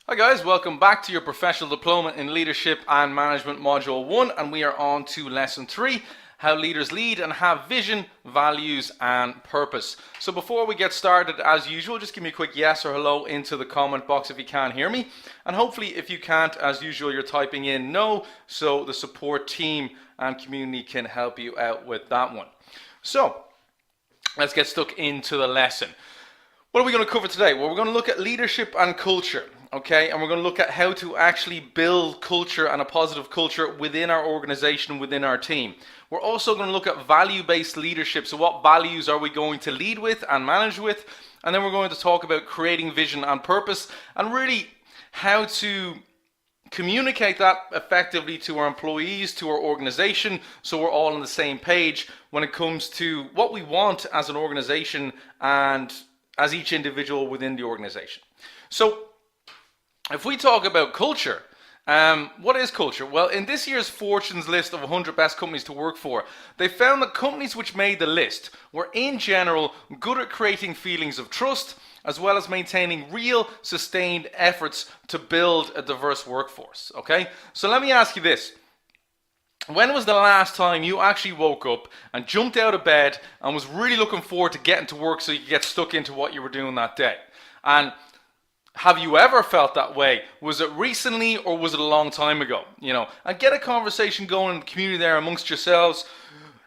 Hi guys, welcome back to your Professional Diploma in Leadership and Management Module 1, and we are on to Lesson 3, how leaders lead and have vision, values and purpose. So before we get started, as usual, just give me a quick yes or hello into the comment box if you can hear me, and hopefully if you can't, as usual, you're typing in no, so the support team and community can help you out with that one. So let's get stuck into the lesson. What are we going to cover today? Well, we're going to look at leadership and culture, okay? And we're going to look at how to actually build culture and a positive culture within our organization, within our team. We're also going to look at value-based leadership. So what values are we going to lead with and manage with? And then we're going to talk about creating vision and purpose and really how to communicate that effectively to our employees, to our organization, so we're all on the same page when it comes to what we want as an organization and as each individual within the organization. So if we talk about culture, what is culture? Well, in this year's Fortune's list of 100 best companies to work for, they found that companies which made the list were in general good at creating feelings of trust, as well as maintaining real sustained efforts to build a diverse workforce. Okay, so let me ask you this. When was the last time you actually woke up and jumped out of bed and was really looking forward to getting to work so you could get stuck into what you were doing that day? And have you ever felt that way? Was it recently or was it a long time ago? And get a conversation going in the community there amongst yourselves.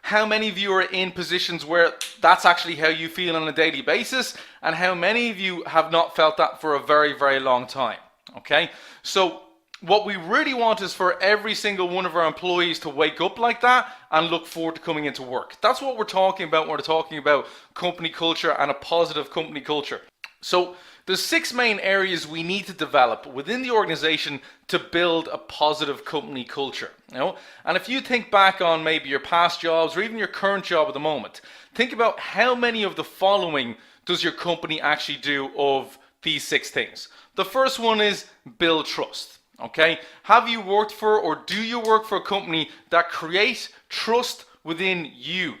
How many of you are in positions where that's actually how you feel on a daily basis? And how many of you have not felt that for a very, very long time? Okay, so what we really want is for every single one of our employees to wake up like that and look forward to coming into work. That's what we're talking about when we're talking about company culture and a positive company culture. So there's 6 main areas we need to develop within the organization to build a positive company culture. And if you think back on maybe your past jobs or even your current job at the moment, think about how many of the following does your company actually do of these 6 things. The first one is build trust. Okay, have you worked for or do you work for a company that creates trust within you?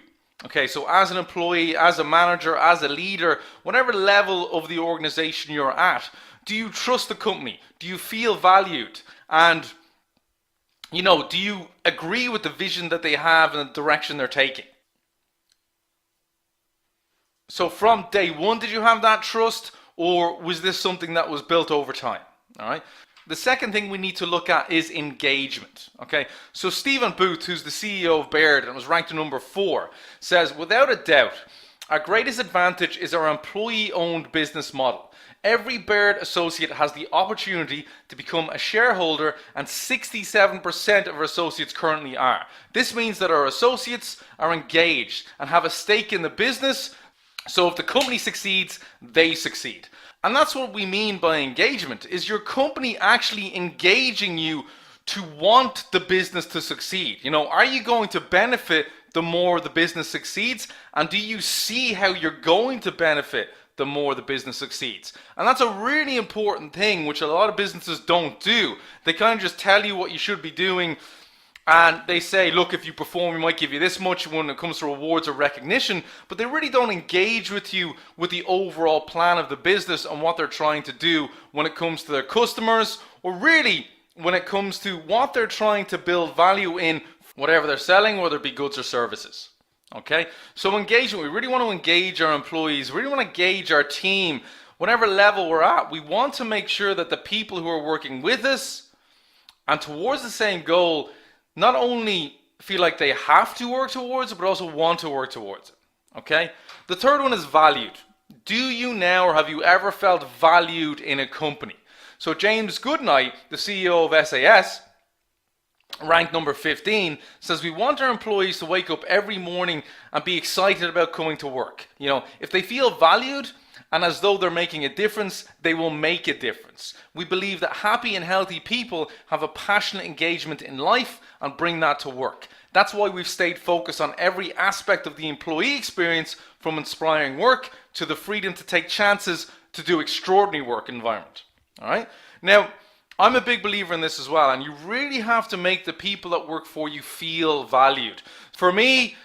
Okay, so as an employee, as a manager, as a leader, whatever level of the organization you're at, do you trust the company? Do you feel valued? And, do you agree with the vision that they have and the direction they're taking? So from day one, did you have that trust, or was this something that was built over time? All right. The second thing we need to look at is engagement. Okay, so Stephen Booth, who's the CEO of Baird and was ranked number 4, says, without a doubt, our greatest advantage is our employee-owned business model. Every Baird associate has the opportunity to become a shareholder, and 67% of our associates currently are. This means that our associates are engaged and have a stake in the business, so if the company succeeds, they succeed. And that's what we mean by engagement, is your company actually engaging you to want the business to succeed. Are you going to benefit the more the business succeeds? And do you see how you're going to benefit the more the business succeeds? And that's a really important thing, which a lot of businesses don't do. They kind of just tell you what you should be doing, and they say, look, if you perform, we might give you this much when it comes to rewards or recognition, but they really don't engage with you with the overall plan of the business and what they're trying to do when it comes to their customers, or really when it comes to what they're trying to build value in whatever they're selling, whether it be goods or services. Okay, so engagement, we really want to engage our employees, we really want to engage our team, whatever level we're at. We want to make sure that the people who are working with us and towards the same goal not only feel like they have to work towards it, but also want to work towards it. Okay? The third one is valued. Do you now or have you ever felt valued in a company? So James Goodnight, the CEO of SAS, ranked number 15, says we want our employees to wake up every morning and be excited about coming to work. If they feel valued and as though they're making a difference, they will make a difference. We believe that happy and healthy people have a passionate engagement in life and bring that to work. That's why we've stayed focused on every aspect of the employee experience, from inspiring work to the freedom to take chances to do extraordinary work environment. All right. Now, I'm a big believer in this as well, and you really have to make the people that work for you feel valued. For me,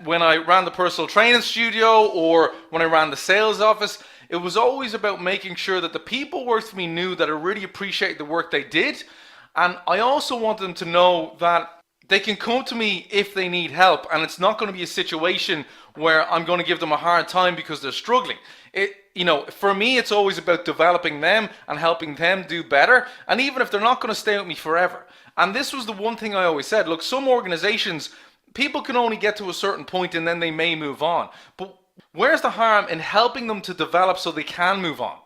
when I ran the personal training studio or when I ran the sales office, It was always about making sure that the people who worked for me knew that I really appreciated the work they did. And I also wanted them to know that they can come to me if they need help, and it's not going to be a situation where I'm going to give them a hard time because they're struggling. For me, it's always about developing them and helping them do better, and even if they're not going to stay with me forever. And this was the one thing I always said, look, some organizations, people can only get to a certain point and then they may move on. But where's the harm in helping them to develop so they can move on?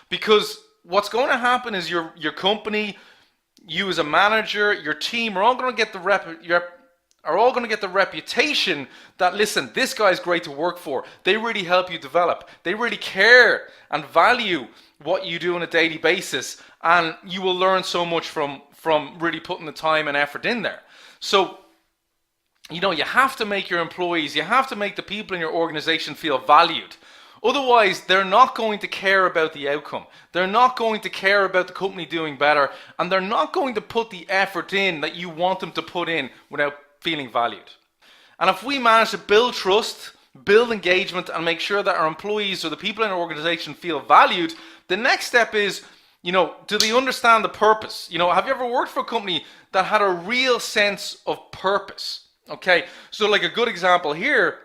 Because what's going to happen is your company, you as a manager, your team are all going to get the reputation that, listen, this guy's great to work for. They really help you develop. They really care and value what you do on a daily basis, and you will learn so much from really putting the time and effort in there. So, you have to make your employees, you have to make the people in your organization feel valued. Otherwise, they're not going to care about the outcome. They're not going to care about the company doing better, and they're not going to put the effort in that you want them to put in without feeling valued. And if we manage to build trust, build engagement, and make sure that our employees or the people in our organization feel valued, the next step is, do they understand the purpose? Have you ever worked for a company that had a real sense of purpose? Okay, so like a good example here,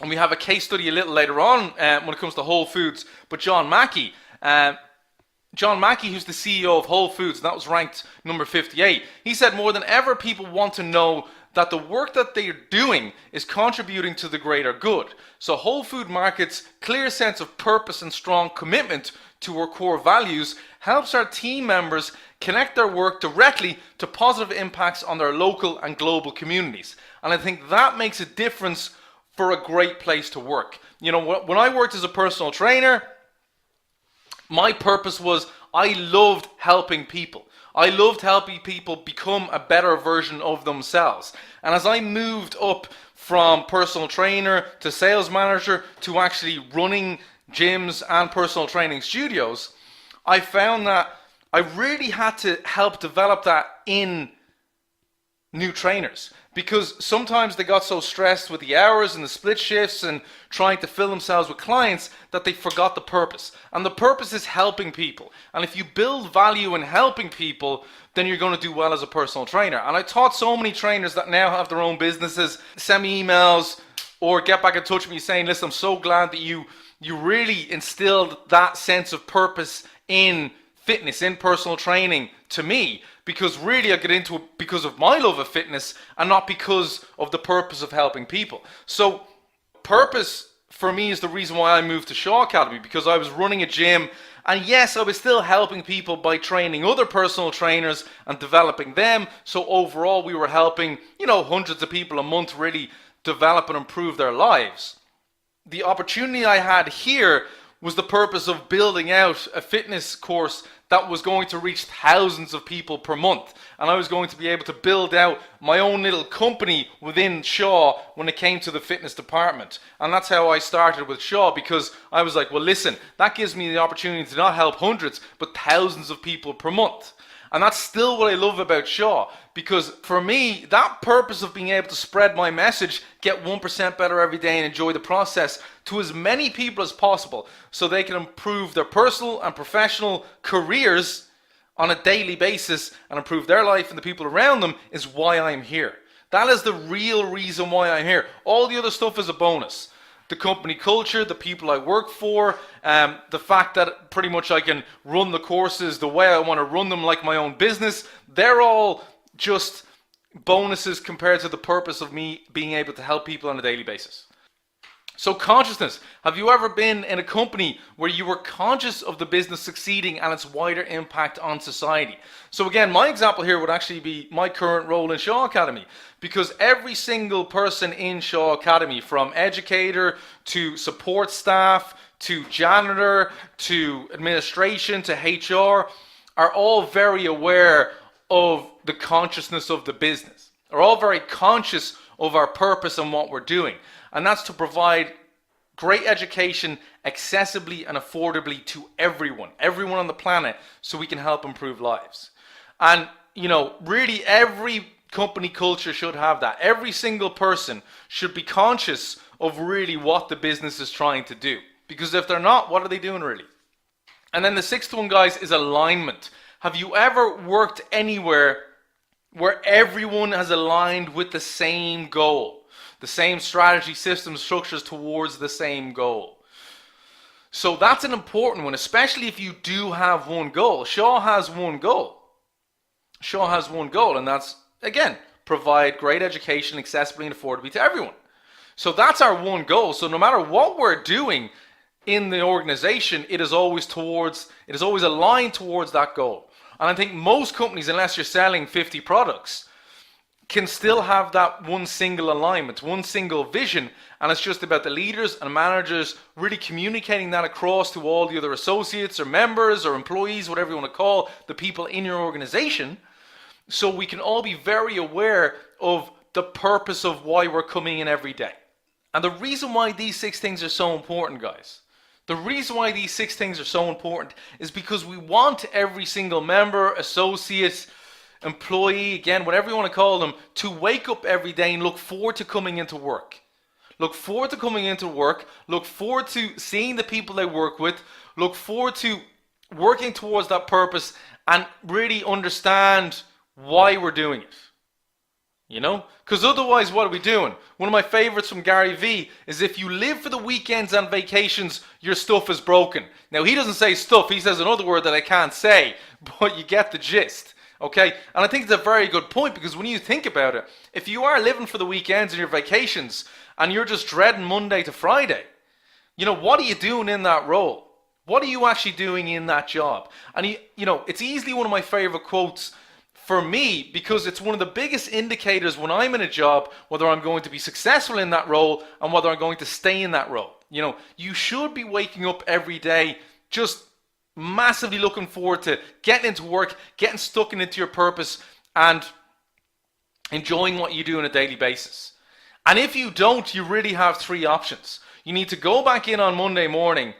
and we have a case study a little later on when it comes to Whole Foods, but John Mackey, who's the CEO of Whole Foods, and that was ranked number 58, he said more than ever people want to know that the work that they're doing is contributing to the greater good. So Whole Food Market's clear sense of purpose and strong commitment to our core values helps our team members connect their work directly to positive impacts on their local and global communities. And I think that makes a difference for a great place to work. When I worked as a personal trainer, my purpose was I loved helping people. I loved helping people become a better version of themselves. And as I moved up from personal trainer to sales manager to actually running gyms and personal training studios, I found that I really had to help develop that in new trainers, because sometimes they got so stressed with the hours and the split shifts and trying to fill themselves with clients that they forgot the purpose. And the purpose is helping people. And if you build value in helping people, then you're going to do well as a personal trainer. And I taught so many trainers that now have their own businesses, send me emails or get back in touch with me saying, listen, I'm so glad that you really instilled that sense of purpose in fitness, in personal training to me, because really I get into it because of my love of fitness and not because of the purpose of helping people. So purpose for me is the reason why I moved to Shaw Academy, because I was running a gym, and yes, I was still helping people by training other personal trainers and developing them. So overall we were helping, hundreds of people a month really develop and improve their lives. The opportunity I had here was the purpose of building out a fitness course that was going to reach thousands of people per month. And I was going to be able to build out my own little company within Shaw when it came to the fitness department. And that's how I started with Shaw, because I was like, well, listen, that gives me the opportunity to not help hundreds, but thousands of people per month. And that's still what I love about Shaw, because for me, that purpose of being able to spread my message, get 1% better every day and enjoy the process to as many people as possible so they can improve their personal and professional careers on a daily basis and improve their life and the people around them, is why I'm here. That is the real reason why I'm here. All the other stuff is a bonus. The company culture, the people I work for, the fact that pretty much I can run the courses the way I want to run them, like my own business, they're all just bonuses compared to the purpose of me being able to help people on a daily basis. So consciousness. Have you ever been in a company where you were conscious of the business succeeding and its wider impact on society? So again, my example here would actually be my current role in Shaw Academy, because every single person in Shaw Academy, from educator to support staff to janitor to administration to HR, are all very aware of the consciousness of the business, are all very conscious of our purpose and what we're doing. And that's to provide great education accessibly and affordably to everyone on the planet, so we can help improve lives. And, really every company culture should have that. Every single person should be conscious of really what the business is trying to do. Because if they're not, what are they doing really? And then the sixth one, guys, is alignment. Have you ever worked anywhere where everyone has aligned with the same goal? The same strategy, systems, structures towards the same goal. So that's an important one, especially if you do have one goal. Shaw has one goal. Shaw has one goal, and that's, again, provide great education accessibly and affordably to everyone. So that's our one goal. So no matter what we're doing in the organization, it is always aligned towards that goal. And I think most companies, unless you're selling 50 products, can still have that one single alignment, one single vision, and it's just about the leaders and managers really communicating that across to all the other associates or members or employees, whatever you want to call the people in your organization, so we can all be very aware of the purpose of why we're coming in every day. And the reason why these 6 things are so important, guys, the reason why these 6 things are so important is because we want every single member, associate, employee, again, whatever you want to call them, to wake up every day and look forward to coming into work. Look forward to coming into work, look forward to seeing the people they work with, look forward to working towards that purpose and really understand why we're doing it. You know? Because otherwise, what are we doing? One of my favorites from Gary Vee is if you live for the weekends and vacations, your stuff is broken. Now, he doesn't say stuff, he says another word that I can't say, but you get the gist. Okay, and I think it's a very good point, because when you think about it, if you are living for the weekends and your vacations and you're just dreading Monday to Friday, you know, what are you doing in that role? What are you actually doing in that job? And you know, it's easily one of my favorite quotes for me, because it's one of the biggest indicators when I'm in a job whether I'm going to be successful in that role and whether I'm going to stay in that role. You know, you should be waking up every day just massively looking forward to getting into work, getting stuck into your purpose, and enjoying what you do on a daily basis. And if you don't, you really have 3 options. You need to go back in on Monday morning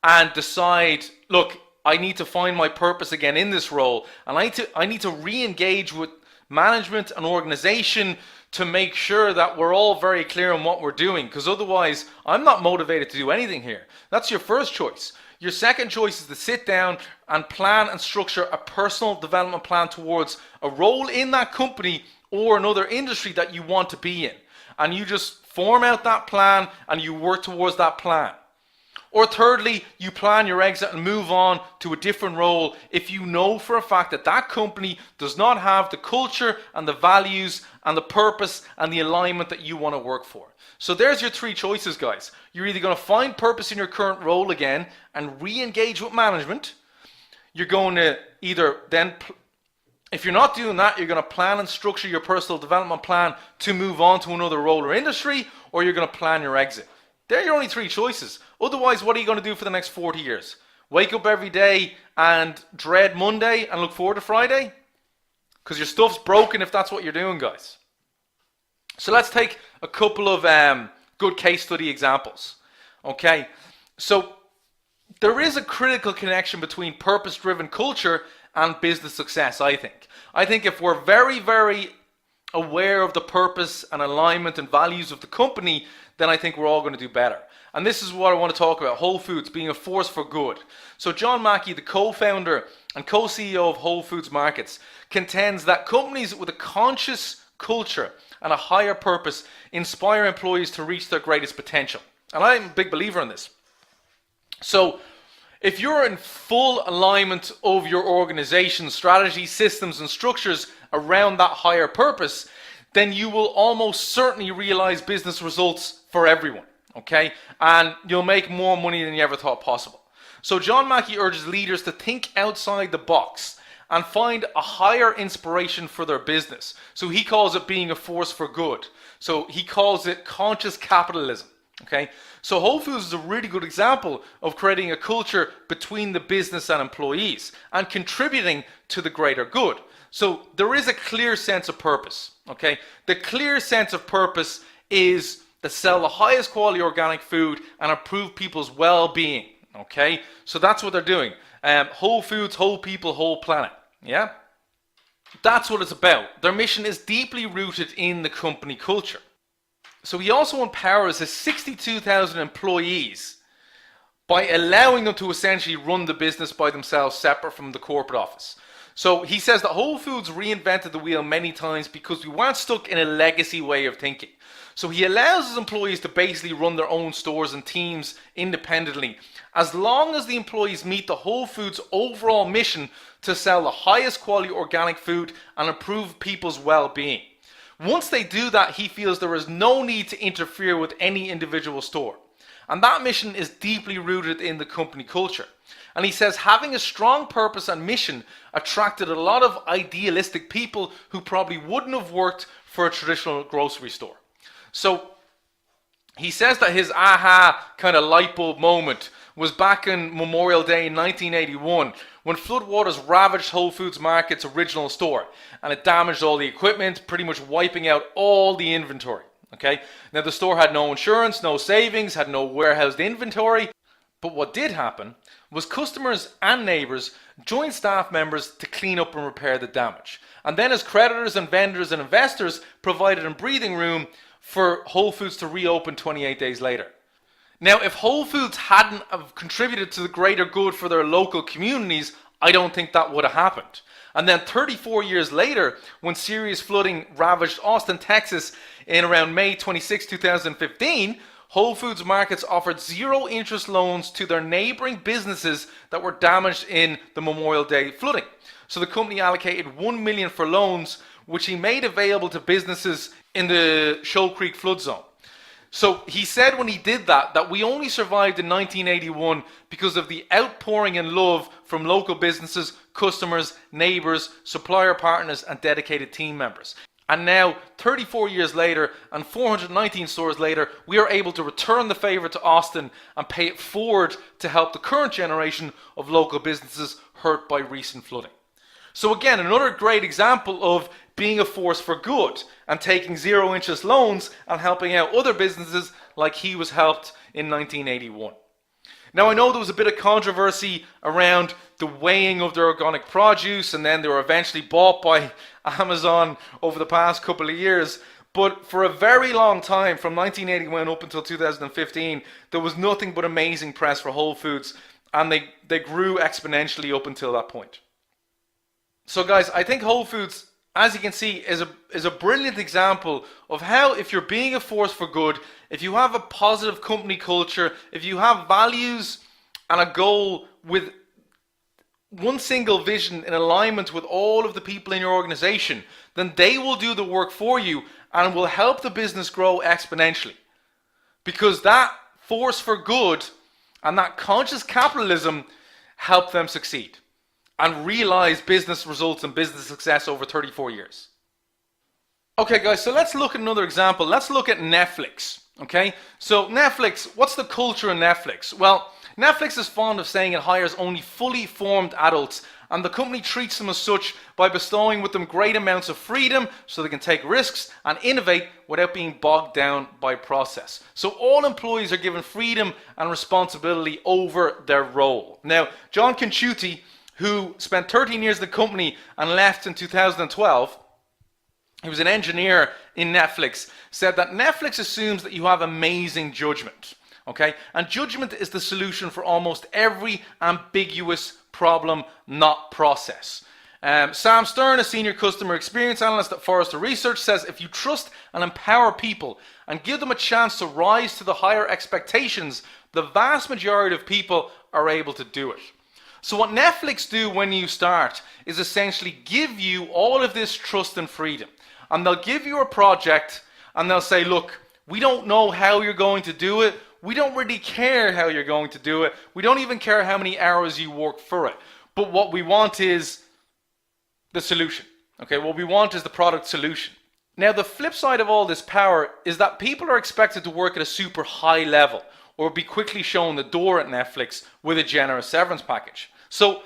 and decide, look, I need to find my purpose again in this role, and I need to re-engage with management and organization to make sure that we're all very clear on what we're doing, because otherwise I'm not motivated to do anything here. That's your first choice. Your second choice is to sit down and plan and structure a personal development plan towards a role in that company or another industry that you want to be in. And you just form out that plan and you work towards that plan. Or thirdly, you plan your exit and move on to a different role if you know for a fact that that company does not have the culture and the values and the purpose and the alignment that you want to work for. So there's your 3 choices, guys. You're either going to find purpose in your current role again and re-engage with management. You're going to either then, if you're not doing that, you're going to plan and structure your personal development plan to move on to another role or industry, or you're going to plan your exit. They're your only 3 choices. Otherwise, what are you going to do for the next 40 years? Wake up every day and dread Monday and look forward to Friday? Because your stuff's broken if that's what you're doing, guys. So let's take a couple of good case study examples. Okay, so there is a critical connection between purpose-driven culture and business success, I think. I think if we're very, very aware of the purpose and alignment and values of the company, then I think we're all going to do better. And this is what I want to talk about, Whole Foods being a force for good. So John Mackey, the co-founder and co-CEO of Whole Foods Markets, contends that companies with a conscious culture and a higher purpose inspire employees to reach their greatest potential. And I'm a big believer in this. So if you're in full alignment of your organization, strategy, systems, and structures around that higher purpose, then you will almost certainly realize business results for everyone, okay? And you'll make more money than you ever thought possible. So John Mackey urges leaders to think outside the box and find a higher inspiration for their business. So he calls it being a force for good. So he calls it conscious capitalism, okay? So Whole Foods is a really good example of creating a culture between the business and employees and contributing to the greater good. So there is a clear sense of purpose, okay? The clear sense of purpose is to sell the highest quality organic food and improve people's well-being, okay? So that's what they're doing. Whole Foods, whole people, whole planet, yeah? That's what it's about. Their mission is deeply rooted in the company culture. So he also empowers his 62,000 employees by allowing them to essentially run the business by themselves separate from the corporate office. So he says that Whole Foods reinvented the wheel many times because we weren't stuck in a legacy way of thinking. So he allows his employees to basically run their own stores and teams independently, as long as the employees meet the Whole Foods overall mission to sell the highest quality organic food and improve people's well-being. Once they do that, he feels there is no need to interfere with any individual store. And that mission is deeply rooted in the company culture. And he says having a strong purpose and mission attracted a lot of idealistic people who probably wouldn't have worked for a traditional grocery store. So he says that his aha kind of light bulb moment was back in Memorial Day in 1981 when floodwaters ravaged Whole Foods Market's original store, and it damaged all the equipment, pretty much wiping out all the inventory. Okay, now the store had no insurance, no savings, had no warehoused inventory, but what did happen was customers and neighbours joined staff members to clean up and repair the damage. And then as creditors and vendors and investors provided a breathing room for Whole Foods to reopen 28 days later. Now, if Whole Foods hadn't have contributed to the greater good for their local communities, I don't think that would have happened. And then 34 years later, when serious flooding ravaged Austin, Texas in around May 26, 2015, Whole Foods Markets offered zero interest loans to their neighboring businesses that were damaged in the Memorial Day flooding. So the company allocated $1 million for loans, which he made available to businesses in the Shoal Creek flood zone. So he said when he did that we only survived in 1981 because of the outpouring in love from local businesses, customers, neighbours, supplier partners and dedicated team members. And now, 34 years later and 419 stores later, we are able to return the favour to Austin and pay it forward to help the current generation of local businesses hurt by recent flooding. So again, another great example of being a force for good and taking zero interest loans and helping out other businesses like he was helped in 1981. Now I know there was a bit of controversy around the weighing of their organic produce, and then they were eventually bought by Amazon over the past couple of years. But for a very long time, from 1981 up until 2015, there was nothing but amazing press for Whole Foods, and they grew exponentially up until that point. So guys, I think Whole Foods, as you can see, is a brilliant example of how, if you're being a force for good, if you have a positive company culture, if you have values and a goal with one single vision in alignment with all of the people in your organization, then they will do the work for you and will help the business grow exponentially. Because that force for good and that conscious capitalism help them succeed and realize business results and business success over 34 years. Okay guys, so let's look at another example. Let's look at Netflix. Okay, so Netflix, what's the culture in Netflix? Well, Netflix is fond of saying it hires only fully formed adults, and the company treats them as such by bestowing with them great amounts of freedom so they can take risks and innovate without being bogged down by process. So all employees are given freedom and responsibility over their role. Now, John Conchuti, who spent 13 years in the company and left in 2012, he was an engineer in Netflix, said that Netflix assumes that you have amazing judgment. Okay, and judgment is the solution for almost every ambiguous problem, not process. Sam Stern, a senior customer experience analyst at Forrester Research, says if you trust and empower people and give them a chance to rise to the higher expectations, the vast majority of people are able to do it. So what Netflix do when you start is essentially give you all of this trust and freedom. And they'll give you a project and they'll say, look, we don't know how you're going to do it. We don't really care how you're going to do it. We don't even care how many hours you work for it. But what we want is the solution. Okay, what we want is the product solution. Now, the flip side of all this power is that people are expected to work at a super high level or be quickly shown the door at Netflix with a generous severance package. So,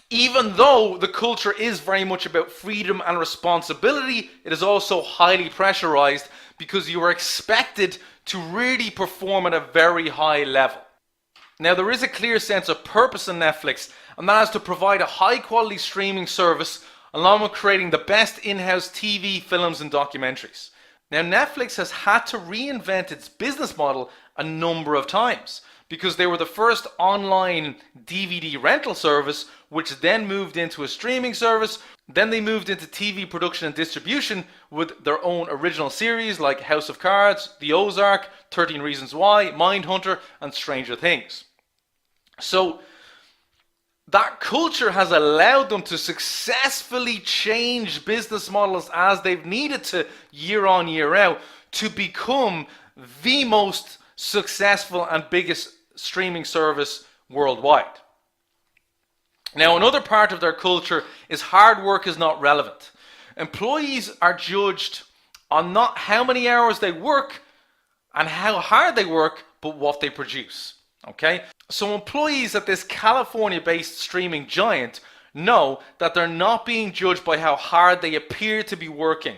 even though the culture is very much about freedom and responsibility, it is also highly pressurized because you are expected to really perform at a very high level. Now, there is a clear sense of purpose in Netflix, and that is to provide a high quality streaming service along with creating the best in-house TV, films and documentaries. Now, Netflix has had to reinvent its business model a number of times, because they were the first online DVD rental service, which then moved into a streaming service. Then they moved into TV production and distribution with their own original series like House of Cards, The Ozark, 13 Reasons Why, Mindhunter, and Stranger Things. So that culture has allowed them to successfully change business models as they've needed to year on year out to become the most successful and biggest streaming service worldwide. Now, another part of their culture is hard work is not relevant. Employees are judged on not how many hours they work and how hard they work, but what they produce. Okay? So employees at this California-based streaming giant know that they're not being judged by how hard they appear to be working.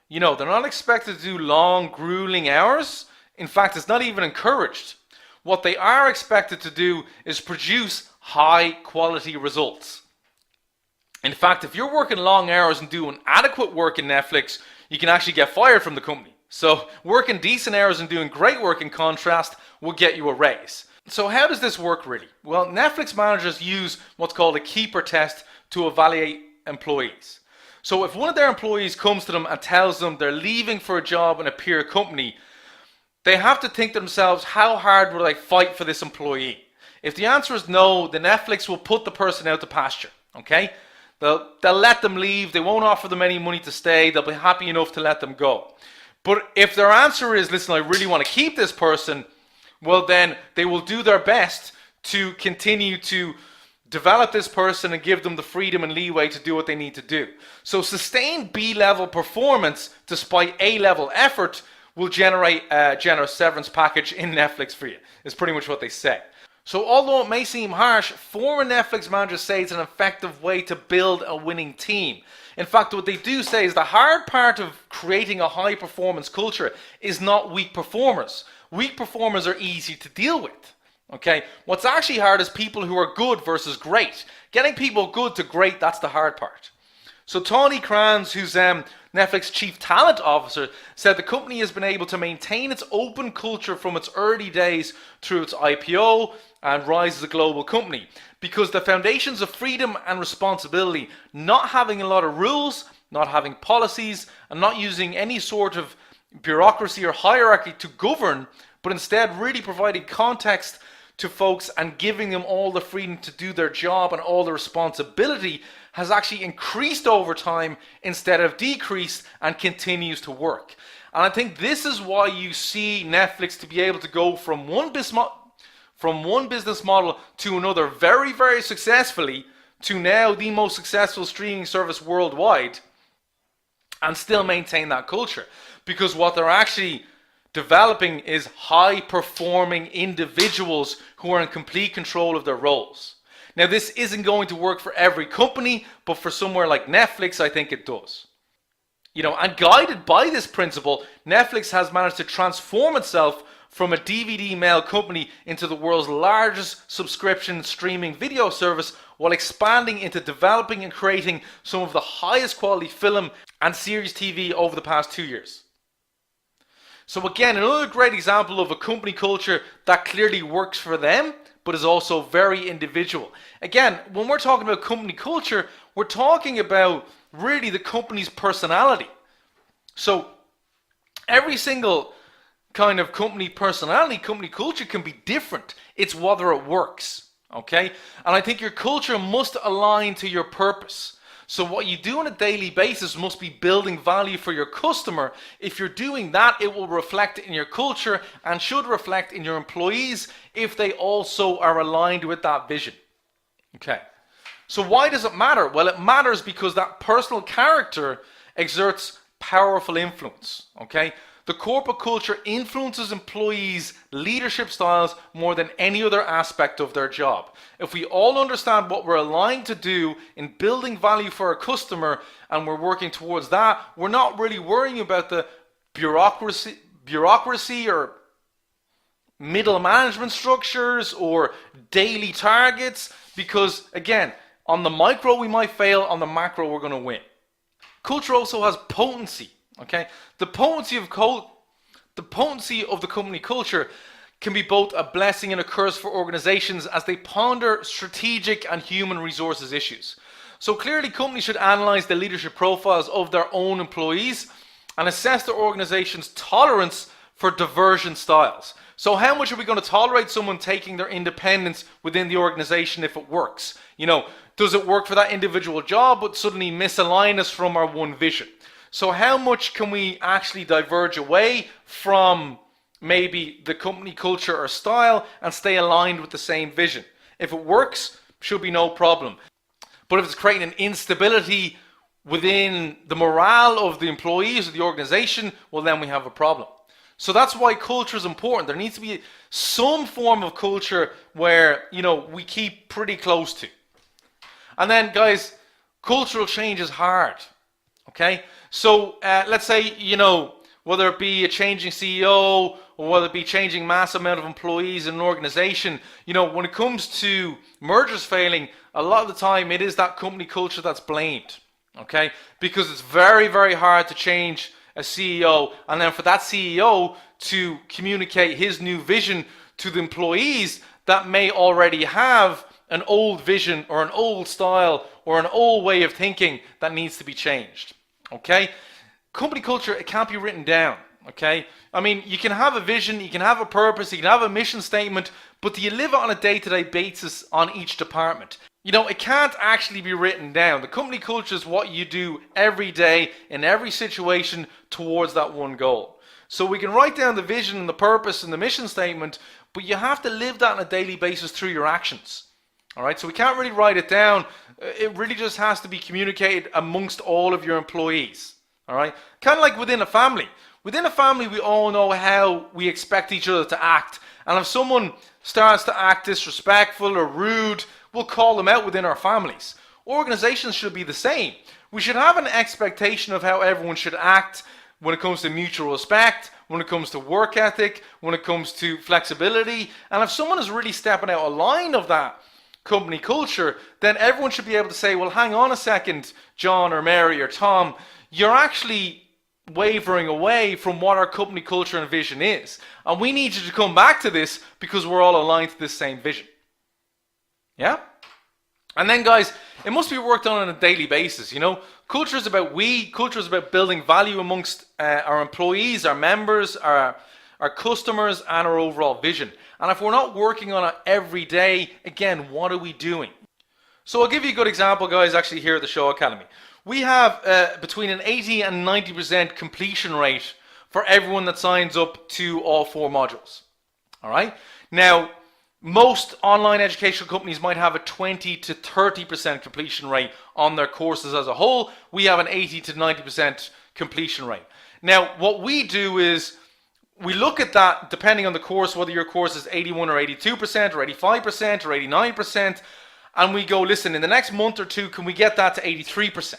You know, they're not expected to do long, grueling hours. In fact, it's not even encouraged. What they are expected to do is produce high quality results. In fact, if you're working long hours and doing adequate work in Netflix, you can actually get fired from the company. So working decent hours and doing great work in contrast will get you a raise. So how does this work really? Well, Netflix managers use what's called a keeper test to evaluate employees. So if one of their employees comes to them and tells them they're leaving for a job in a peer company, they have to think to themselves, how hard will I fight for this employee? If the answer is no, then Netflix will put the person out to pasture. Okay? They'll let them leave. They won't offer them any money to stay. They'll be happy enough to let them go. But if their answer is, listen, I really want to keep this person, well then they will do their best to continue to develop this person and give them the freedom and leeway to do what they need to do. So sustained B-level performance despite A-level effort will generate a generous severance package in Netflix for you, is pretty much what they say. So although it may seem harsh, former Netflix managers say it's an effective way to build a winning team. In fact, what they do say is the hard part of creating a high performance culture is not weak performers. Weak performers are easy to deal with. Okay, what's actually hard is people who are good versus great. Getting people good to great, that's the hard part. So Tawny Kranz, who's Netflix Chief Talent Officer, said the company has been able to maintain its open culture from its early days through its IPO and rise as a global company. Because the foundations of freedom and responsibility, not having a lot of rules, not having policies, and not using any sort of bureaucracy or hierarchy to govern, but instead really providing context to folks and giving them all the freedom to do their job and all the responsibility, has actually increased over time instead of decreased and continues to work. And I think this is why you see Netflix to be able to go from one business model to another very, very successfully to now the most successful streaming service worldwide and still maintain that culture. Because what they're actually developing is high-performing individuals who are in complete control of their roles. Now, this isn't going to work for every company, but for somewhere like Netflix, I think it does. You know, and guided by this principle, Netflix has managed to transform itself from a DVD mail company into the world's largest subscription streaming video service, while expanding into developing and creating some of the highest quality film and series TV over the past 2 years. So again, another great example of a company culture that clearly works for them, but is also very individual. Again, when we're talking about company culture, we're talking about really the company's personality. So every single kind of company personality, company culture can be different. It's whether it works, okay? And I think your culture must align to your purpose. So what you do on a daily basis must be building value for your customer. If you're doing that, it will reflect in your culture and should reflect in your employees if they also are aligned with that vision. Okay. So why does it matter? Well, it matters because that personal character exerts powerful influence. Okay. The corporate culture influences employees' leadership styles more than any other aspect of their job. If we all understand what we're aligned to do in building value for our customer and we're working towards that, we're not really worrying about the bureaucracy or middle management structures or daily targets, because again, on the micro we might fail, on the macro we're going to win. Culture also has potency. Okay, the potency of the company culture can be both a blessing and a curse for organizations as they ponder strategic and human resources issues. So clearly, companies should analyze the leadership profiles of their own employees and assess their organization's tolerance for diversion styles. So how much are we going to tolerate someone taking their independence within the organization if it works? Does it work for that individual job but suddenly misalign us from our one vision? So how much can we actually diverge away from maybe the company culture or style and stay aligned with the same vision? If it works, should be no problem. But if it's creating an instability within the morale of the employees of the organization, well, then we have a problem. So that's why culture is important. There needs to be some form of culture where, we keep pretty close to. And then, guys, cultural change is hard. Okay? So let's say, whether it be a changing CEO or whether it be changing massive amount of employees in an organization, when it comes to mergers failing, a lot of the time it is that company culture that's blamed. Okay? Because it's very, very hard to change a CEO, and then for that CEO to communicate his new vision to the employees that may already have an old vision or an old style or an old way of thinking that needs to be changed. Okay? Company culture, it can't be written down. Okay? I mean, you can have a vision, you can have a purpose, you can have a mission statement, but do you live it on a day-to-day basis on each department? It can't actually be written down. The company culture is what you do every day in every situation towards that one goal. So we can write down the vision and the purpose and the mission statement, but you have to live that on a daily basis through your actions. All right, so we can't really write it down. It really just has to be communicated amongst all of your employees. All right, kind of like within a family. Within a family, we all know how we expect each other to act. And if someone starts to act disrespectful or rude, we'll call them out within our families. Organizations should be the same. We should have an expectation of how everyone should act when it comes to mutual respect, when it comes to work ethic, when it comes to flexibility. And if someone is really stepping out of line of that company culture, then everyone should be able to say, well, hang on a second, John or Mary or Tom, you're actually wavering away from what our company culture and vision is. And we need you to come back to this because we're all aligned to this same vision. Yeah? And then, guys, it must be worked on a daily basis. Culture is about culture is about building value amongst our employees, our members, our customers, and our overall vision. And if we're not working on it every day, again, what are we doing? So I'll give you a good example, guys, actually here at the Show Academy. We have between an 80 and 90% completion rate for everyone that signs up to all 4 modules. All right? Now, most online educational companies might have a 20 to 30% completion rate on their courses as a whole. We have an 80 to 90% completion rate. Now, what we do is we look at that depending on the course, whether your course is 81 or 82% or 85% or 89%, and we go, listen, in the next month or two, can we get that to 83%,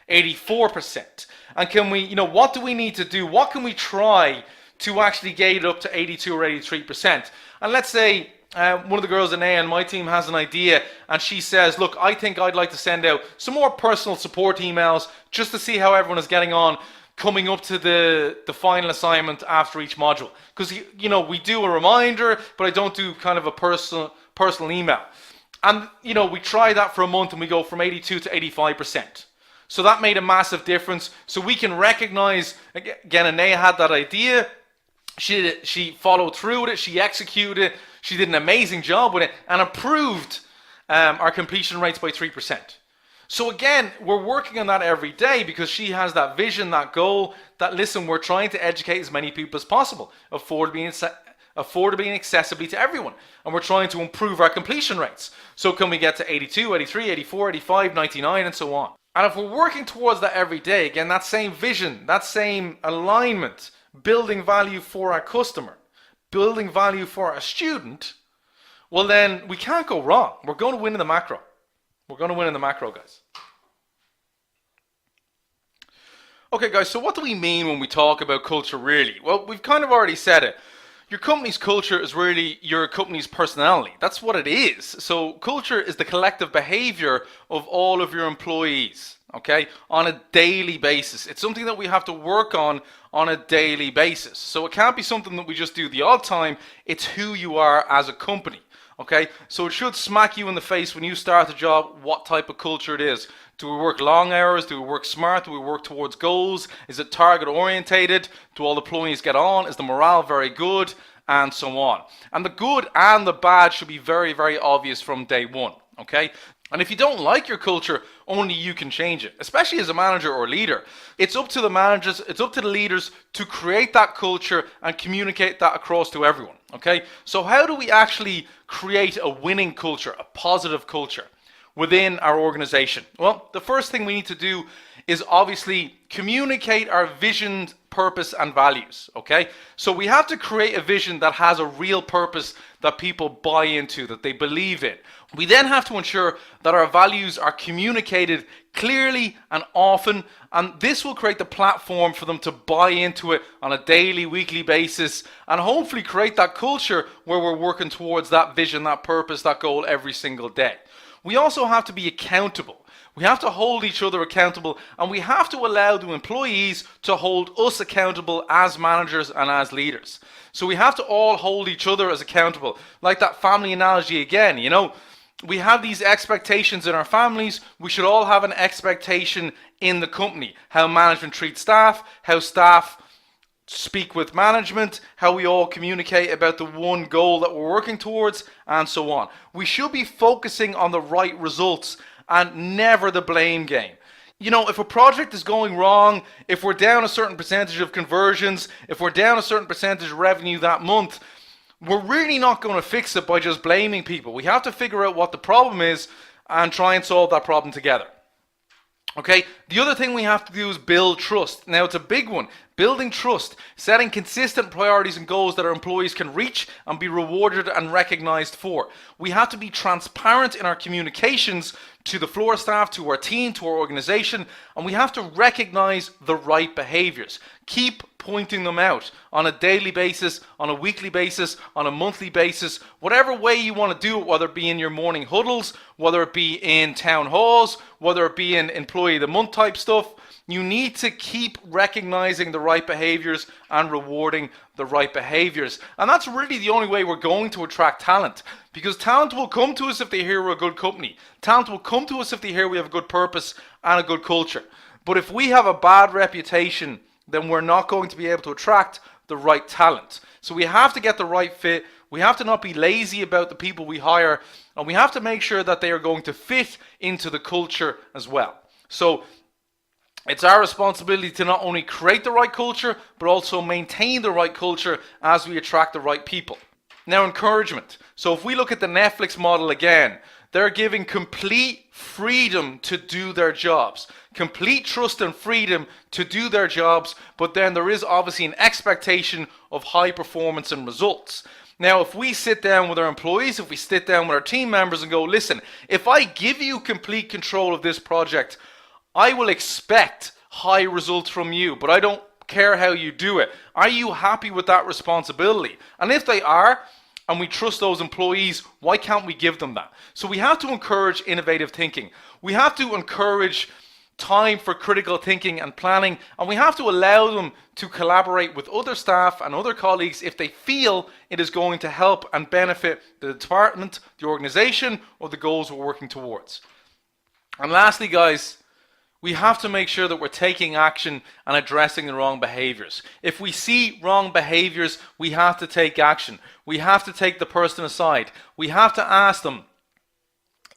84%? And can we, what do we need to do? What can we try to actually get it up to 82 or 83%? And let's say one of the girls in A on my team has an idea and she says, look, I think I'd like to send out some more personal support emails just to see how everyone is getting on coming up to the final assignment after each module. Because, we do a reminder, but I don't do kind of a personal email. And, we try that for a month and we go from 82 to 85%. So that made a massive difference. So we can recognize, again, Anaya had that idea. She followed through with it. She executed it. She did an amazing job with it and improved our completion rates by 3%. So again, we're working on that every day because she has that vision, that goal, that listen, we're trying to educate as many people as possible, affordably and accessibly to everyone. And we're trying to improve our completion rates. So can we get to 82, 83, 84, 85, 99, and so on. And if we're working towards that every day, again, that same vision, that same alignment, building value for our customer, building value for our student, well then we can't go wrong. We're going to win in the macro. We're going to win in the macro, guys. Okay, guys, so what do we mean when we talk about culture really? Well, we've kind of already said it. Your company's culture is really your company's personality. That's what it is. So culture is the collective behavior of all of your employees, okay, on a daily basis. It's something that we have to work on a daily basis. So it can't be something that we just do the odd time. It's who you are as a company. Okay, so it should smack you in the face when you start the job what type of culture it is. Do we work long hours? Do we work smart? Do we work towards goals? Is it target orientated? Do all the employees get on? Is the morale very good? And so on. And the good and the bad should be very, very obvious from day one. Okay? And if you don't like your culture, only you can change it, especially as a manager or leader. It's up to the managers, it's up to the leaders to create that culture and communicate that across to everyone. Okay? So how do we actually create a winning culture, a positive culture within our organization? Well, the first thing we need to do is obviously communicate our vision, purpose, and values. Okay? So we have to create a vision that has a real purpose that people buy into, that they believe in. We then have to ensure that our values are communicated clearly and often, and this will create the platform for them to buy into it on a daily, weekly basis, and hopefully create that culture where we're working towards that vision, that purpose, that goal every single day. We also have to be accountable. We have to hold each other accountable, and we have to allow the employees to hold us accountable as managers and as leaders. So we have to all hold each other as accountable. Like that family analogy again, you know, we have these expectations in our families. We should all have an expectation in the company. How management treats staff, how staff speak with management, how we all communicate about the one goal that we're working towards, and so on. We should be focusing on the right results and never the blame game. You know, if a project is going wrong, if we're down a certain percentage of conversions, if we're down a certain percentage of revenue that month, we're really not going to fix it by just blaming people. We have to figure out what the problem is and try and solve that problem together. Okay, the other thing we have to do is build trust. Now, it's a big one. Building trust, setting consistent priorities and goals that our employees can reach and be rewarded and recognized for. We have to be transparent in our communications to the floor staff, to our team, to our organization, and we have to recognize the right behaviors. Keep pointing them out on a daily basis, on a weekly basis, on a monthly basis, whatever way you want to do it, whether it be in your morning huddles, whether it be in town halls, whether it be in employee of the month type stuff. You need to keep recognizing the right behaviors and rewarding the right behaviors. And that's really the only way we're going to attract talent. Because talent will come to us if they hear we're a good company. Talent will come to us if they hear we have a good purpose and a good culture. But if we have a bad reputation, then we're not going to be able to attract the right talent. So we have to get the right fit. We have to not be lazy about the people we hire. And we have to make sure that they are going to fit into the culture as well. So it's our responsibility to not only create the right culture, but also maintain the right culture as we attract the right people. Now, encouragement. So if we look at the Netflix model again, they're giving complete freedom to do their jobs. Complete trust and freedom to do their jobs, but then there is obviously an expectation of high performance and results. Now, if we sit down with our employees, if we sit down with our team members and go, listen, if I give you complete control of this project, I will expect high results from you, but I don't care how you do it. Are you happy with that responsibility? And if they are, and we trust those employees, why can't we give them that? So we have to encourage innovative thinking. We have to encourage time for critical thinking and planning, and we have to allow them to collaborate with other staff and other colleagues if they feel it is going to help and benefit the department, the organization, or the goals we're working towards. And lastly, guys, we have to make sure that we're taking action and addressing the wrong behaviors. If we see wrong behaviors, we have to take action. We have to take the person aside. We have to ask them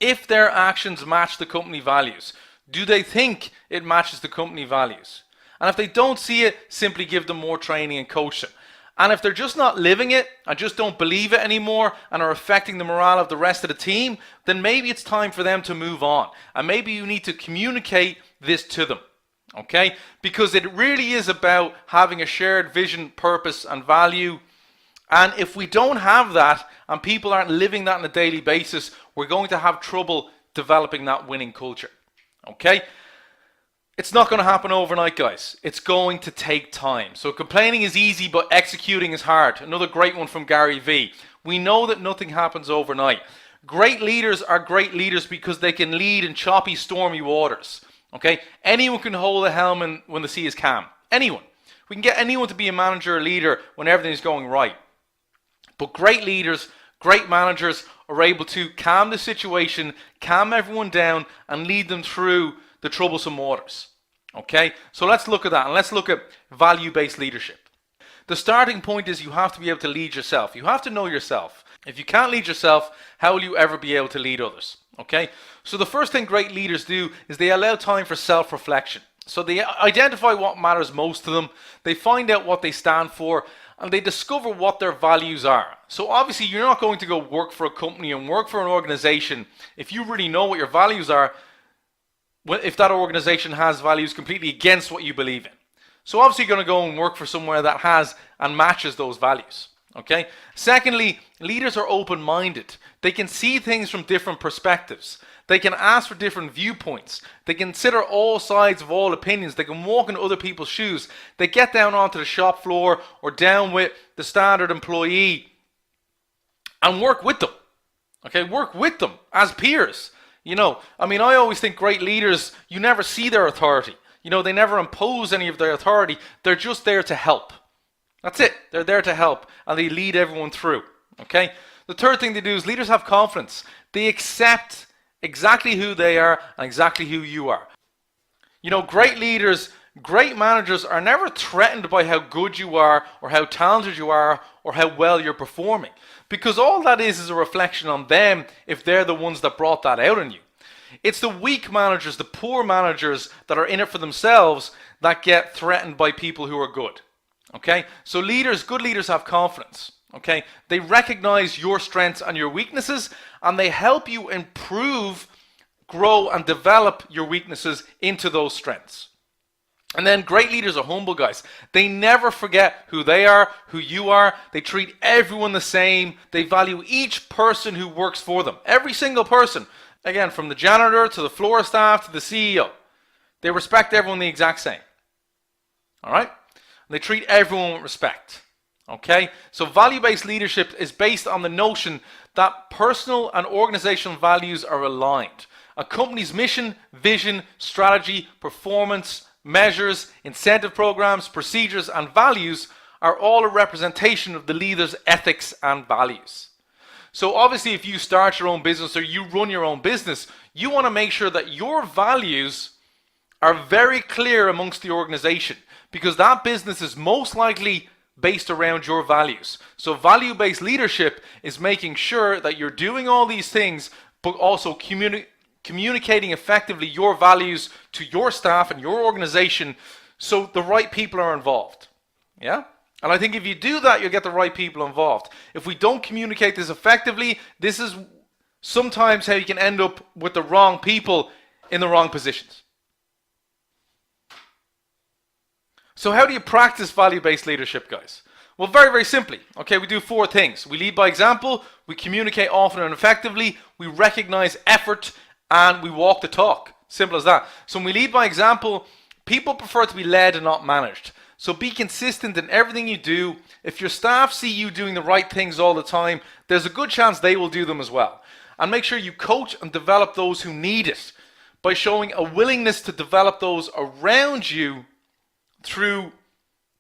if their actions match the company values. Do they think it matches the company values? And if they don't see it, simply give them more training and coaching. And if they're just not living it and just don't believe it anymore and are affecting the morale of the rest of the team, then maybe it's time for them to move on. And maybe you need to communicate this to them, okay? Because it really is about having a shared vision, purpose, and value. And if we don't have that and people aren't living that on a daily basis, we're going to have trouble developing that winning culture, okay? It's not going to happen overnight, guys. It's going to take time. So complaining is easy, but executing is hard. Another great one from Gary Vee. We know that nothing happens overnight. Great leaders are great leaders because they can lead in choppy, stormy waters. Okay? Anyone can hold a helm when the sea is calm. Anyone. We can get anyone to be a manager or leader when everything's going right. But great leaders, great managers are able to calm the situation, calm everyone down, and lead them through the troublesome waters. Okay, so let's look at that, and let's look at value-based leadership. The starting point is you have to be able to lead yourself. You have to know yourself. If you can't lead yourself, how will you ever be able to lead others? Okay, so the first thing great leaders do is they allow time for self-reflection. So they identify what matters most to them, they find out what they stand for, and they discover what their values are. So obviously you're not going to go work for a company and work for an organization if you really know what your values are, if that organization has values completely against what you believe in. So obviously you're going to go and work for somewhere that has and matches those values. Okay. Secondly, leaders are open-minded. They can see things from different perspectives. They can ask for different viewpoints. They consider all sides of all opinions. They can walk in other people's shoes. They get down onto the shop floor or down with the standard employee and work with them. Okay, work with them as peers. You know, I mean, I always think great leaders, you never see their authority. You know, they never impose any of their authority. They're just there to help. That's it. They're there to help, and they lead everyone through. Okay? The third thing they do is leaders have confidence. They accept exactly who they are and exactly who you are. You know, great leaders, great managers are never threatened by how good you are or how talented you are or how well you're performing. Because all that is a reflection on them if they're the ones that brought that out in you. It's the weak managers, the poor managers that are in it for themselves that get threatened by people who are good. Okay? So leaders, good leaders have confidence. Okay? They recognize your strengths and your weaknesses, and they help you improve, grow, and develop your weaknesses into those strengths. And then great leaders are humble, guys. They never forget who they are, who you are. They treat everyone the same. They value each person who works for them. Every single person. Again, from the janitor to the floor staff to the CEO. They respect everyone the exact same. All right? They treat everyone with respect. Okay? So value-based leadership is based on the notion that personal and organizational values are aligned. A company's mission, vision, strategy, performance, measures, incentive programs, procedures, and values are all a representation of the leader's ethics and values. So obviously if you start your own business or you run your own business, you want to make sure that your values are very clear amongst the organization, because that business is most likely based around your values. So value-based leadership is making sure that you're doing all these things, but also communicating effectively your values to your staff and your organization so the right people are involved. Yeah? And I think if you do that, you'll get the right people involved. If we don't communicate this effectively, this is sometimes how you can end up with the wrong people in the wrong positions. So how do you practice value-based leadership, guys? Well, very, very simply. Okay, we do 4 things. We lead by example, we communicate often and effectively, we recognize effort, and we walk the talk. Simple as that. So when we lead by example, people prefer to be led and not managed. So be consistent in everything you do. If your staff see you doing the right things all the time, there's a good chance they will do them as well. And make sure you coach and develop those who need it by showing a willingness to develop those around you through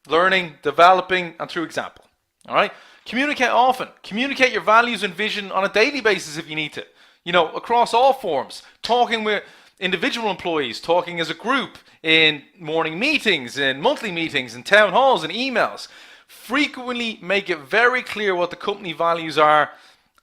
learning, developing, and through example. All right? Communicate often. Communicate your values and vision on a daily basis if you need to. You know, across all forms. Talking with individual employees, talking as a group, in morning meetings, in monthly meetings, in town halls, and emails. Frequently make it very clear what the company values are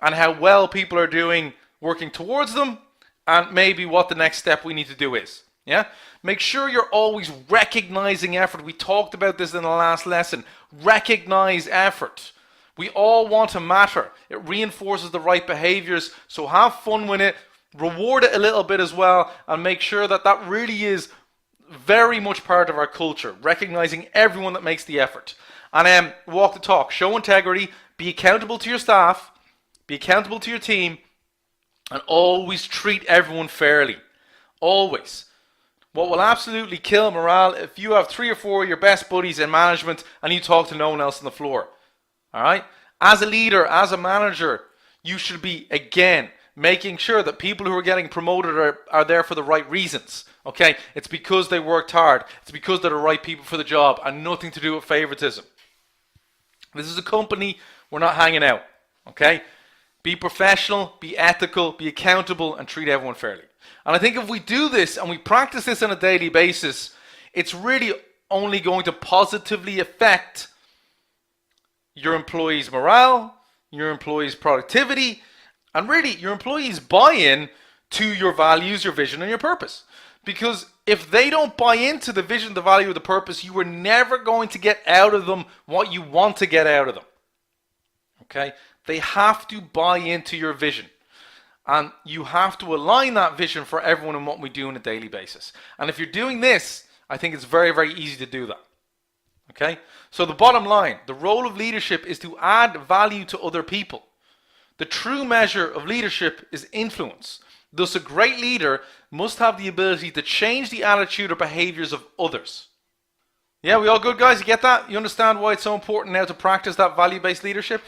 and how well people are doing working towards them, and maybe what the next step we need to do is. Yeah? Make sure you're always recognizing effort. We talked about this in the last lesson. Recognize effort. We all want to matter. It reinforces the right behaviors, so have fun with it, reward it a little bit as well, and make sure that that really is very much part of our culture, recognizing everyone that makes the effort. And walk the talk, show integrity, be accountable to your staff, be accountable to your team, and always treat everyone fairly. Always. What will absolutely kill morale if you have 3 or 4 of your best buddies in management and you talk to no one else on the floor. All right? As a leader, as a manager, you should be, again, making sure that people who are getting promoted are there for the right reasons. Okay? It's because they worked hard. It's because they're the right people for the job and nothing to do with favoritism. This is a company, we're not hanging out. Okay? Be professional, be ethical, be accountable, and treat everyone fairly. And I think if we do this and we practice this on a daily basis, it's really only going to positively affect your employees' morale, your employees' productivity, and really your employees' buy-in to your values, your vision, and your purpose. Because if they don't buy into the vision, the value, or the purpose, you are never going to get out of them what you want to get out of them. Okay? They have to buy into your vision. And you have to align that vision for everyone in what we do on a daily basis. And if you're doing this, I think it's very, very easy to do that. Okay? So the bottom line, the role of leadership is to add value to other people. The true measure of leadership is influence. Thus, a great leader must have the ability to change the attitude or behaviors of others. Yeah, we all good, guys? You get that? You understand why it's so important now to practice that value-based leadership?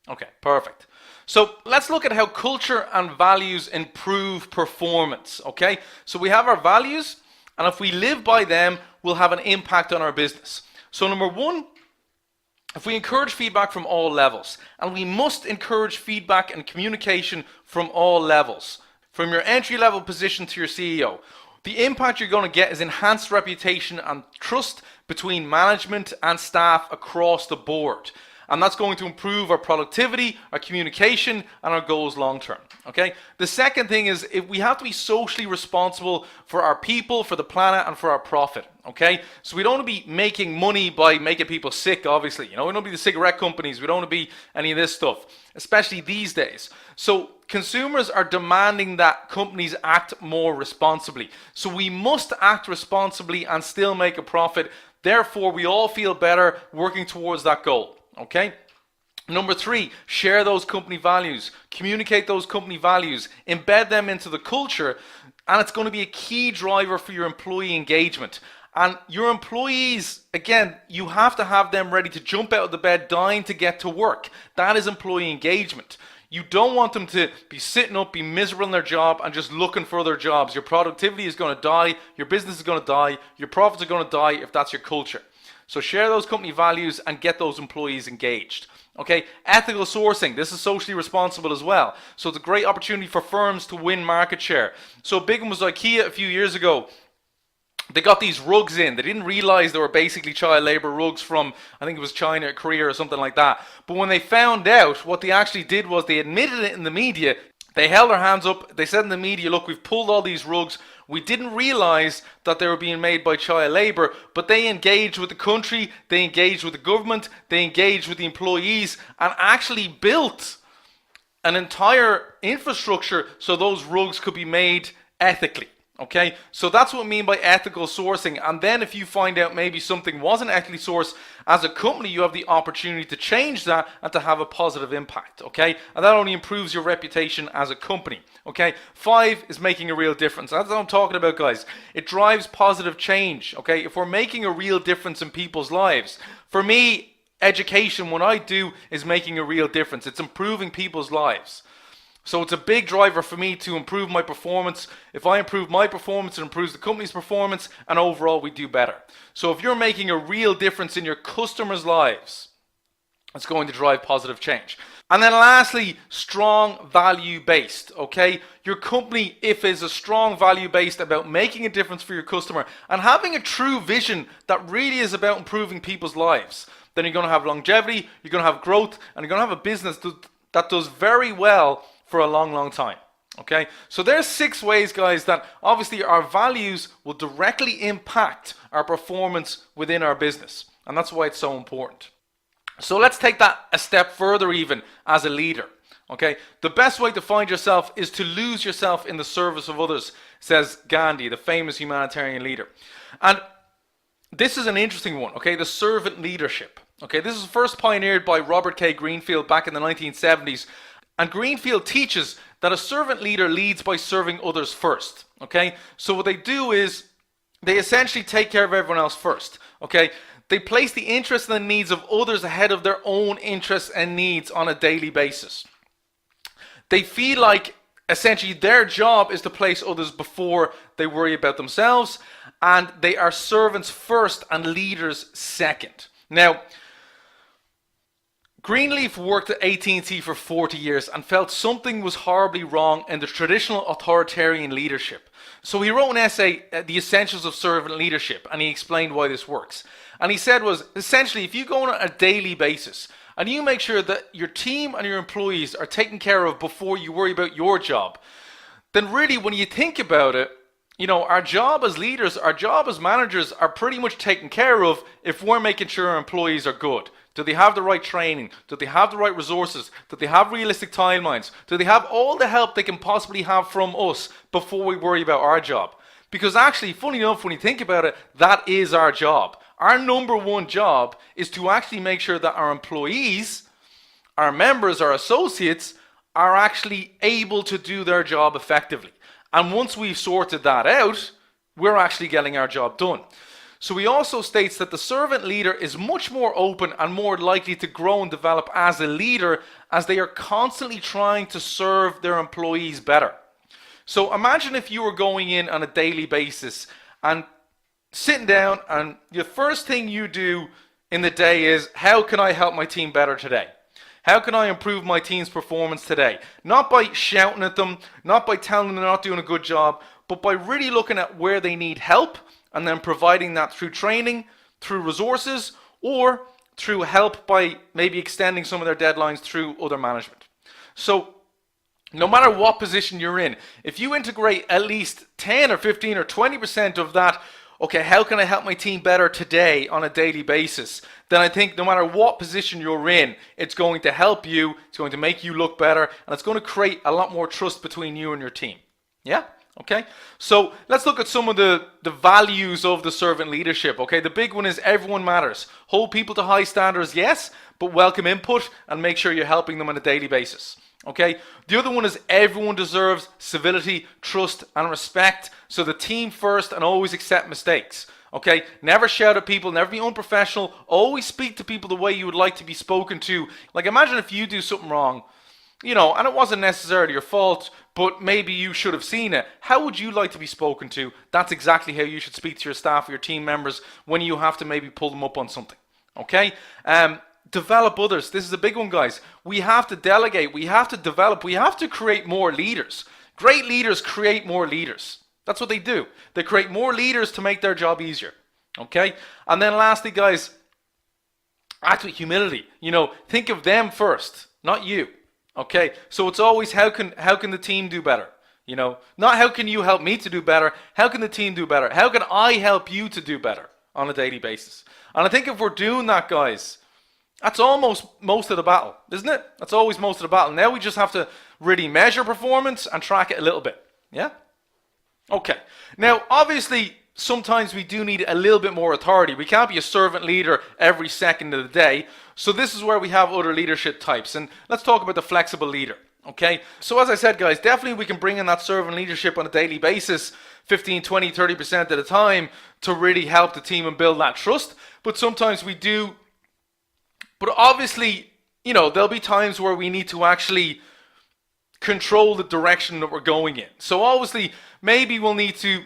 Okay, perfect. So let's look at how culture and values improve performance, okay? So we have our values, and if we live by them, we'll have an impact on our business. So number one, if we encourage feedback from all levels, and we must encourage feedback and communication from all levels, from your entry-level position to your CEO, the impact you're going to get is enhanced reputation and trust between management and staff across the board. And that's going to improve our productivity, our communication, and our goals long term. Okay? The second thing is we have to be socially responsible for our people, for the planet, and for our profit. Okay? So we don't want to be making money by making people sick, obviously. You know, we don't want to be the cigarette companies. We don't want to be any of this stuff, especially these days. So consumers are demanding that companies act more responsibly. So we must act responsibly and still make a profit. Therefore, we all feel better working towards that goal. Okay? Number three, share those company values. Communicate those company values. Embed them into the culture. And it's going to be a key driver for your employee engagement. And your employees, again, you have to have them ready to jump out of the bed dying to get to work. That is employee engagement. You don't want them to be sitting up, be miserable in their job, and just looking for other jobs. Your productivity is going to die. Your business is going to die. Your profits are going to die if that's your culture. So share those company values and get those employees engaged. Okay, ethical sourcing. This is socially responsible as well. So it's a great opportunity for firms to win market share. So big one was IKEA a few years ago. They got these rugs in. They didn't realize they were basically child labor rugs from, I think it was China or Korea or something like that. But when they found out, what they actually did was they admitted it in the media. They held their hands up. They said in the media, look, we've pulled all these rugs. We didn't realize that they were being made by child labor, but they engaged with the country, they engaged with the government, they engaged with the employees, and actually built an entire infrastructure so those rugs could be made ethically. Okay, so that's what I mean by ethical sourcing. And then if you find out maybe something wasn't ethically sourced, as a company, you have the opportunity to change that and to have a positive impact. Okay, and that only improves your reputation as a company. Okay, 5 is making a real difference. That's what I'm talking about, guys. It drives positive change. Okay, if we're making a real difference in people's lives, for me, education, what I do is making a real difference. It's improving people's lives. So it's a big driver for me to improve my performance. If I improve my performance, it improves the company's performance, and overall we do better. So if you're making a real difference in your customers' lives, it's going to drive positive change. And then lastly, strong value-based, okay? Your company, if is a strong value-based about making a difference for your customer and having a true vision that really is about improving people's lives, then you're going to have longevity, you're going to have growth, and you're going to have a business that does very well for a long, long time. Okay, so there's 6 ways, guys, that obviously our values will directly impact our performance within our business, and that's why it's so important. So let's take that a step further even as a leader. Okay, the best way to find yourself is to lose yourself in the service of others, says Gandhi, the famous humanitarian leader. And this is an interesting one, okay, the servant leadership. Okay, this was first pioneered by Robert K. Greenfield back in the 1970s. And Greenfield teaches that a servant leader leads by serving others first. Okay, so what they do is they essentially take care of everyone else first. Okay, they place the interests and the needs of others ahead of their own interests and needs on a daily basis. They feel like essentially their job is to place others before they worry about themselves, and they are servants first and leaders second. Now, Greenleaf worked at AT&T for 40 years and felt something was horribly wrong in the traditional authoritarian leadership. So he wrote an essay, The Essentials of Servant Leadership, and he explained why this works. And he said was, essentially, if you go on a daily basis and you make sure that your team and your employees are taken care of before you worry about your job, then really when you think about it, you know, our job as leaders, our job as managers are pretty much taken care of if we're making sure our employees are good. Do they have the right training? Do they have the right resources? Do they have realistic timelines? Do they have all the help they can possibly have from us before we worry about our job? Because actually, funny enough, when you think about it, that is our job. Our number one job is to actually make sure that our employees, our members, our associates are actually able to do their job effectively. And once we've sorted that out, we're actually getting our job done. So he also states that the servant leader is much more open and more likely to grow and develop as a leader as they are constantly trying to serve their employees better. So imagine if you were going in on a daily basis and sitting down and the first thing you do in the day is, how can I help my team better today? How can I improve my team's performance today? Not by shouting at them, not by telling them they're not doing a good job, but by really looking at where they need help and then providing that through training, through resources, or through help by maybe extending some of their deadlines through other management. So no matter what position you're in, if you integrate at least 10 or 15 or 20% of that, okay, how can I help my team better today on a daily basis, then I think no matter what position you're in, it's going to help you, it's going to make you look better, and it's going to create a lot more trust between you and your team. Yeah? Okay, so let's look at some of the values of the servant leadership. Okay, the big one is everyone matters. Hold people to high standards, yes, but welcome input and make sure you're helping them on a daily basis. Okay, the other one is everyone deserves civility, trust, and respect. So the team first and always accept mistakes. Okay, never shout at people, never be unprofessional. Always speak to people the way you would like to be spoken to. Like imagine if you do something wrong, you know, and it wasn't necessarily your fault, but maybe you should have seen it. How would you like to be spoken to? That's exactly how you should speak to your staff or your team members when you have to maybe pull them up on something. Okay? Develop others. This is a big one, guys. We have to delegate. We have to develop. We have to create more leaders. Great leaders create more leaders. That's what they do. They create more leaders to make their job easier. Okay? And then lastly, guys, act with humility. You know, think of them first, not you. Okay, so it's always how can the team do better? You know, not how can you help me to do better? How can the team do better? How can I help you to do better on a daily basis? And I think if we're doing that, guys, that's almost most of the battle, isn't it? That's always most of the battle. Now we just have to really measure performance and track it a little bit. Yeah? Okay. Now, obviously, sometimes we do need a little bit more authority. We can't be a servant leader every second of the day. So this is where we have other leadership types. And let's talk about the flexible leader. Okay, so as I said, guys, definitely we can bring in that servant leadership on a daily basis, 15, 20, 30% at a time to really help the team and build that trust. But sometimes we do, but obviously, you know, there'll be times where we need to actually control the direction that we're going in. So obviously, maybe we'll need to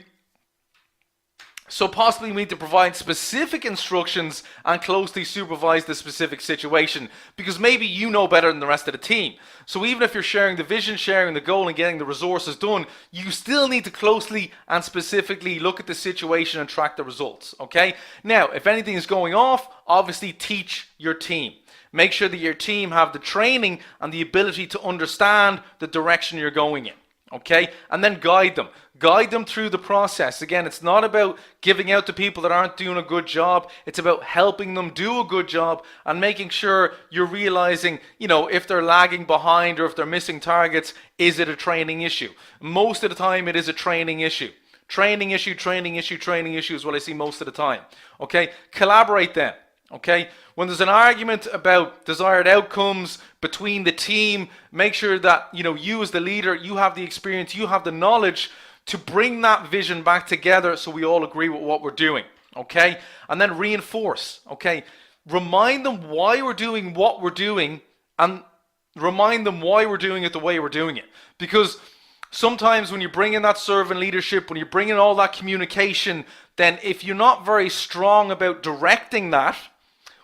possibly we need to provide specific instructions and closely supervise the specific situation because maybe you know better than the rest of the team. So even if you're sharing the vision, sharing the goal and getting the resources done, you still need to closely and specifically look at the situation and track the results. Okay? Now, if anything is going off, obviously teach your team. Make sure that your team have the training and the ability to understand the direction you're going in. Okay? And then guide them. Guide them through the process. Again, it's not about giving out to people that aren't doing a good job. It's about helping them do a good job and making sure you're realizing, you know, if they're lagging behind or if they're missing targets, is it a training issue? Most of the time, it is a training issue. Training issue, training issue, training issue is what I see most of the time. Okay? Collaborate then. Okay? When there's an argument about desired outcomes between the team, make sure that, you know, you as the leader, you have the experience, you have the knowledge. to bring that vision back together so we all agree with what we're doing, okay? And then reinforce, okay? Remind them why we're doing what we're doing, and remind them why we're doing it the way we're doing it. Because sometimes when you bring in that servant leadership, when you bring in all that communication, then if you're not very strong about directing that,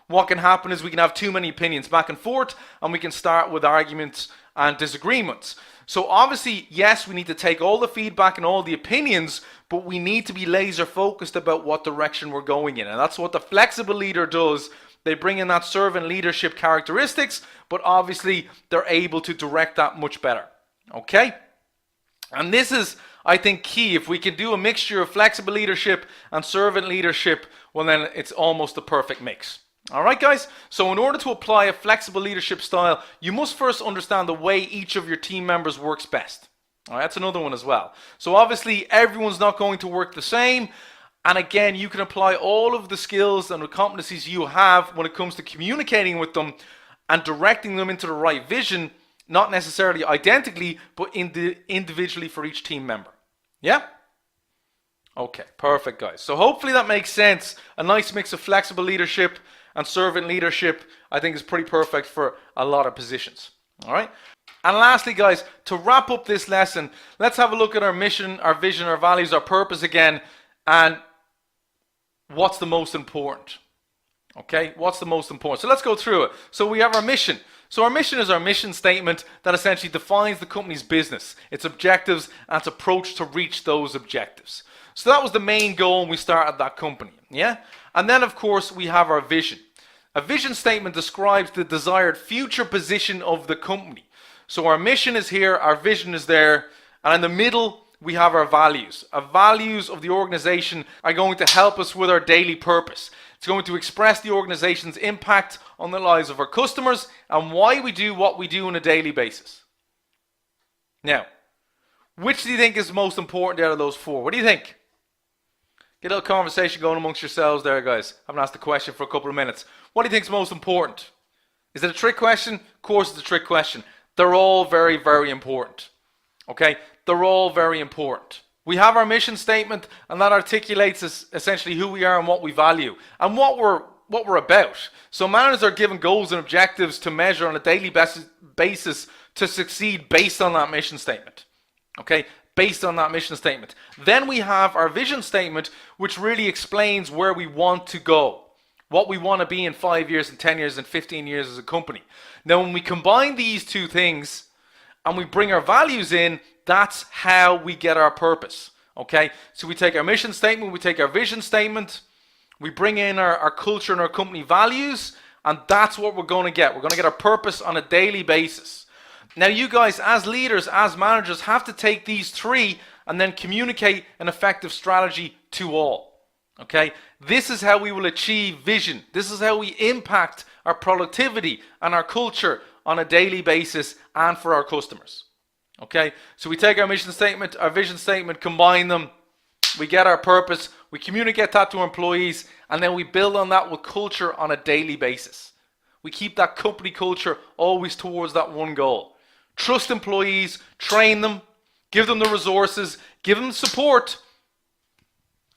what can happen is we can have too many opinions back and forth, and we can start with arguments and disagreements. So obviously, yes, we need to take all the feedback and all the opinions, but we need to be laser focused about what direction we're going in. And that's what the flexible leader does. They bring in that servant leadership characteristics, but obviously they're able to direct that much better. Okay? And this is, I think, key. If we can do a mixture of flexible leadership and servant leadership, well then it's almost the perfect mix. Alright guys, so in order to apply a flexible leadership style, you must first understand the way each of your team members works best. Alright, that's another one as well. So obviously everyone's not going to work the same, and again, you can apply all of the skills and the competencies you have when it comes to communicating with them and directing them into the right vision, not necessarily identically, but individually for each team member. Yeah? Okay, perfect guys. So hopefully that makes sense. A nice mix of flexible leadership and servant leadership, I think, is pretty perfect for a lot of positions. All right. And lastly, guys, to wrap up this lesson, let's have a look at our mission, our vision, our values, our purpose again, and what's the most important. Okay, what's the most important? So let's go through it. So we have our mission. So our mission is our mission statement that essentially defines the company's business, its objectives, and its approach to reach those objectives. So that was the main goal when we started that company. Yeah. And then, of course, we have our vision. A vision statement describes the desired future position of the company. So our mission is here, our vision is there, and in the middle, we have our values. Our values of the organization are going to help us with our daily purpose. It's going to express the organization's impact on the lives of our customers and why we do what we do on a daily basis. Now, which do you think is most important out of those four? What do you think? Get a little conversation going amongst yourselves there, guys. I haven't asked the question for a couple of minutes. What do you think is most important? Is it a trick question? Of course it's a trick question. They're all very, very important. Okay? They're all very important. We have our mission statement, and that articulates essentially who we are and what we value and what we're about. So managers are given goals and objectives to measure on a daily basis to succeed based on that mission statement. Okay? Based on that mission statement. Then we have our vision statement, which really explains where we want to go, what we want to be in 5 years and 10 years and 15 years as a company. Now, when we combine these two things and we bring our values in, that's how we get our purpose. Okay, so we take our mission statement, we take our vision statement, we bring in our culture and our company values, and that's what we're going to get. We're going to get our purpose on a daily basis. Now you guys, as leaders, as managers, have to take these three and then communicate an effective strategy to all. Okay? This is how we will achieve vision. This is how we impact our productivity and our culture on a daily basis and for our customers. Okay? So we take our mission statement, our vision statement, combine them, we get our purpose, we communicate that to our employees, and then we build on that with culture on a daily basis. We keep that company culture always towards that one goal. Trust employees, train them, give them the resources, give them support,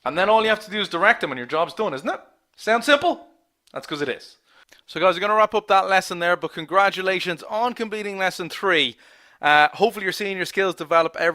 and then all you have to do is direct them and your job's done, isn't it? Sound simple? That's because it is. So guys, we're going to wrap up that lesson there, but congratulations on completing lesson 3. Hopefully you're seeing your skills develop every